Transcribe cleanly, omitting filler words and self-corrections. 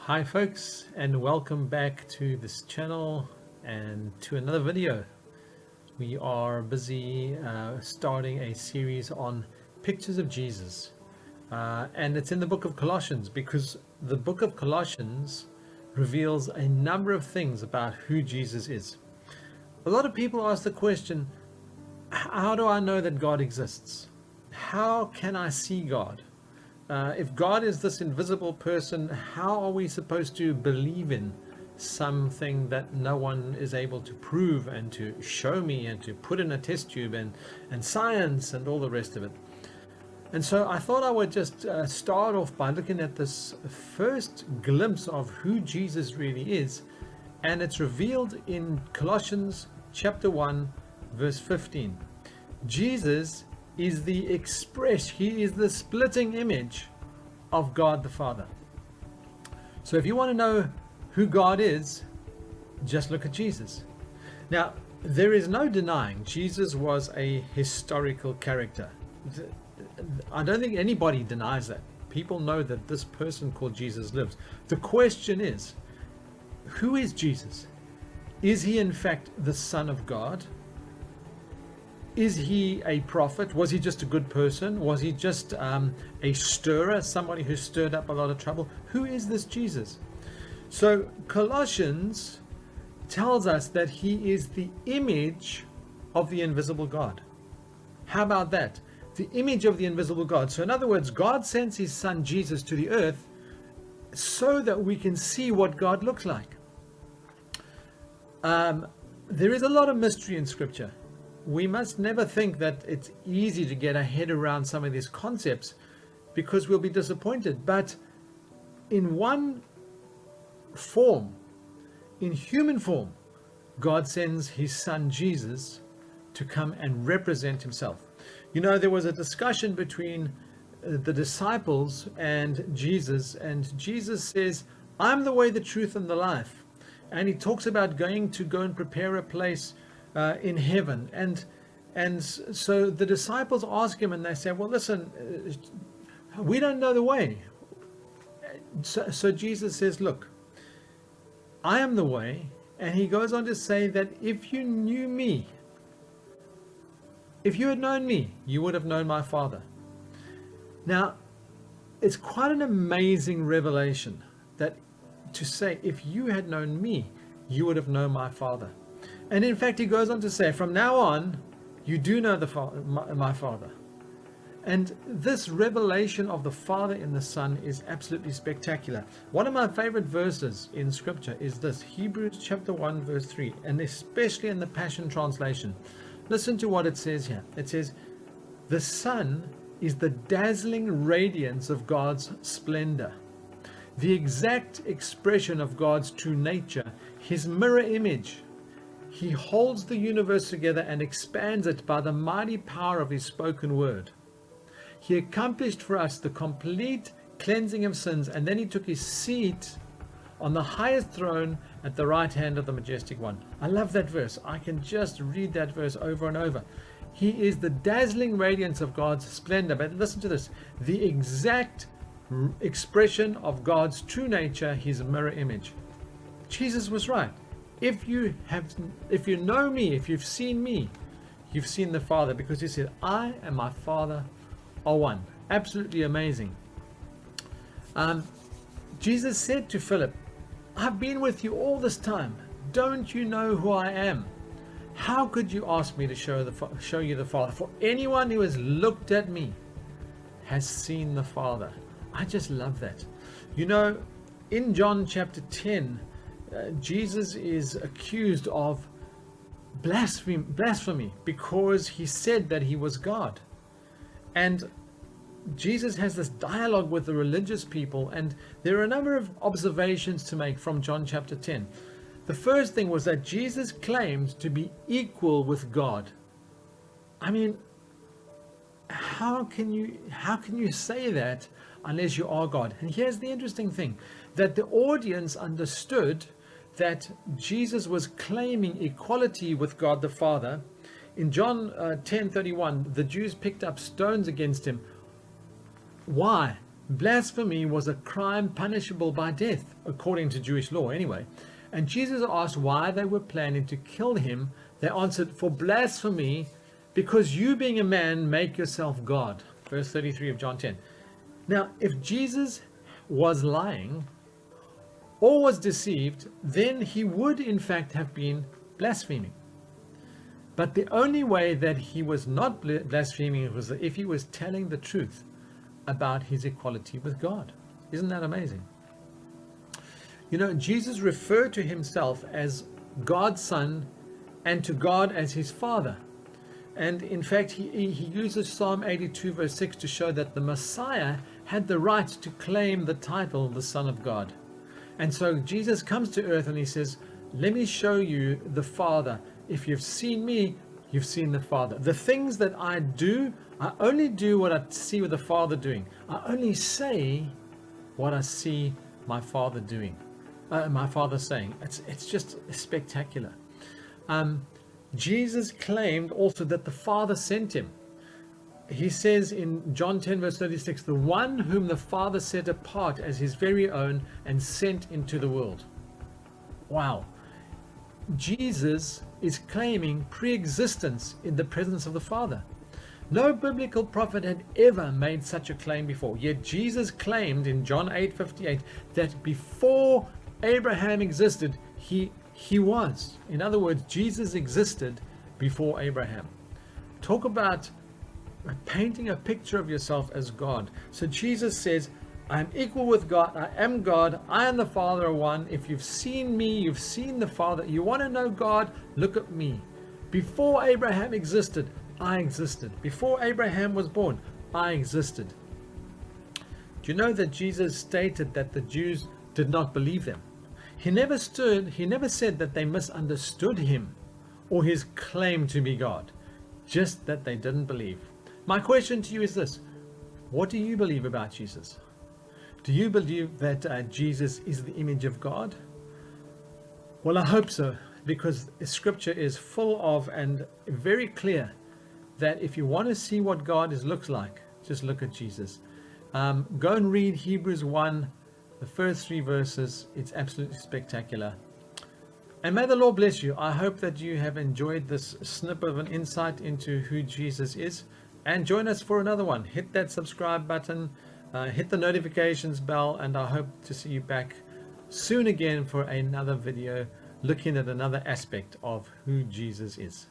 Hi folks, and welcome back to this channel and to another video. We are busy starting a series on pictures of Jesus, and it's in the book of Colossians because the book of Colossians reveals a number of things about who Jesus is. A lot of people ask the question, how do I know that God exists? How can I see God? If God is this invisible person, how are we supposed to believe in something that no one is able to prove and to show me and to put in a test tube and science and all the rest of it? And so I thought I would just start off by looking at this first glimpse of who Jesus really is. And it's revealed in Colossians chapter 1, verse 15. Jesus is the he is the splitting image of God the Father. So if you want to know who God is, just look at Jesus. Now, there is no denying Jesus was a historical character. I don't think anybody denies that. People know that this person called Jesus lives. The question is, who is Jesus? Is he in fact the Son of God? Is he a prophet? Was he just a good person? Was he just a stirrer, somebody who stirred up a lot of trouble? Who is this Jesus? So Colossians tells us that he is the image of the invisible God. How about that? The image of the invisible God. So in other words, God sends his son Jesus to the earth so that we can see what God looks like. There is a lot of mystery in Scripture. We must never think that it's easy to get our head around some of these concepts because we'll be disappointed. But in one form, in human form, God sends his son Jesus to come and represent himself. You know, there was a discussion between the disciples and Jesus says, "I'm the way, the truth, and the life." And he talks about going and prepare a place in heaven, and so the disciples ask him, and they say, "Well, listen, we don't know the way." So Jesus says, "Look, I am the way," and he goes on to say that if you knew me, if you had known me, you would have known my Father. Now, it's quite an amazing revelation that to say, if you had known me, you would have known my Father. And in fact, he goes on to say, from now on, you do know my Father. And this revelation of the Father in the Son is absolutely spectacular. One of my favorite verses in Scripture is this, Hebrews chapter 1, verse 3, and especially in the Passion Translation. Listen to what it says here. It says, "The Son is the dazzling radiance of God's splendor, the exact expression of God's true nature, his mirror image. He holds the universe together and expands it by the mighty power of his spoken word. He accomplished for us the complete cleansing of sins, and then he took his seat on the highest throne at the right hand of the majestic one." I love that verse. I can just read that verse over and over. He is the dazzling radiance of God's splendor. But listen to this, the exact expression of God's true nature, his mirror image. Jesus was right. If you know me, if you've seen me, you've seen the Father, because he said, "I and my Father are one." Absolutely amazing. Jesus said to Philip, "I've been with you all this time. Don't you know who I am? How could you ask me to show you the Father? For anyone who has looked at me has seen the Father." I just love that. You know, in John chapter 10, Jesus is accused of blasphemy because he said that he was God. And Jesus has this dialogue with the religious people, and there are a number of observations to make from John chapter 10. The first thing was that Jesus claimed to be equal with God. I mean, how can you say that unless you are God? And here's the interesting thing, that the audience understood that Jesus was claiming equality with God the Father. In John 10:31, the Jews picked up stones against him. Why? Blasphemy was a crime punishable by death, according to Jewish law anyway. And Jesus asked why they were planning to kill him. They answered, for blasphemy, because you being a man make yourself God. Verse 33 of John 10. Now, if Jesus was lying or was deceived, then he would in fact have been blaspheming. But the only way that he was not blaspheming was if he was telling the truth about his equality with God. Isn't that amazing? You know, Jesus referred to himself as God's Son and to God as his Father. And in fact, he uses Psalm 82 verse 6 to show that the Messiah had the right to claim the title, the Son of God. And so Jesus comes to earth and he says, let me show you the Father. If you've seen me, you've seen the Father. The things that I do, I only do what I see with the Father doing. I only say what I see my Father doing, my Father saying. It's just spectacular. Jesus claimed also that the Father sent him. He says in John 10 verse 36, the one whom the Father set apart as his very own and sent into the world. Wow. Jesus is claiming pre-existence in the presence of the Father. No biblical prophet had ever made such a claim before. Yet Jesus claimed in John 8:58 that before Abraham existed, he was. In other words, Jesus existed before Abraham. Talk about painting a picture of yourself as God. So Jesus says, I am equal with God. I am God. I and the Father are one. If you've seen me, you've seen the Father. You want to know God? Look at me. Before Abraham existed, I existed. Before Abraham was born, I existed. Do you know that Jesus stated that the Jews did not believe them? He never said that they misunderstood him or his claim to be God, just that they didn't believe. My question to you is this: what do you believe about Jesus? Do you believe that Jesus is the image of God? Well, I hope so, because Scripture is full of and very clear that if you want to see what God looks like, just look at Jesus. Go and read Hebrews 1, the first 3 verses. It's absolutely spectacular. And may the Lord bless you. I hope that you have enjoyed this snippet of an insight into who Jesus is. And join us for another one. Hit that subscribe button, hit the notifications bell, and I hope to see you back soon again for another video looking at another aspect of who Jesus is.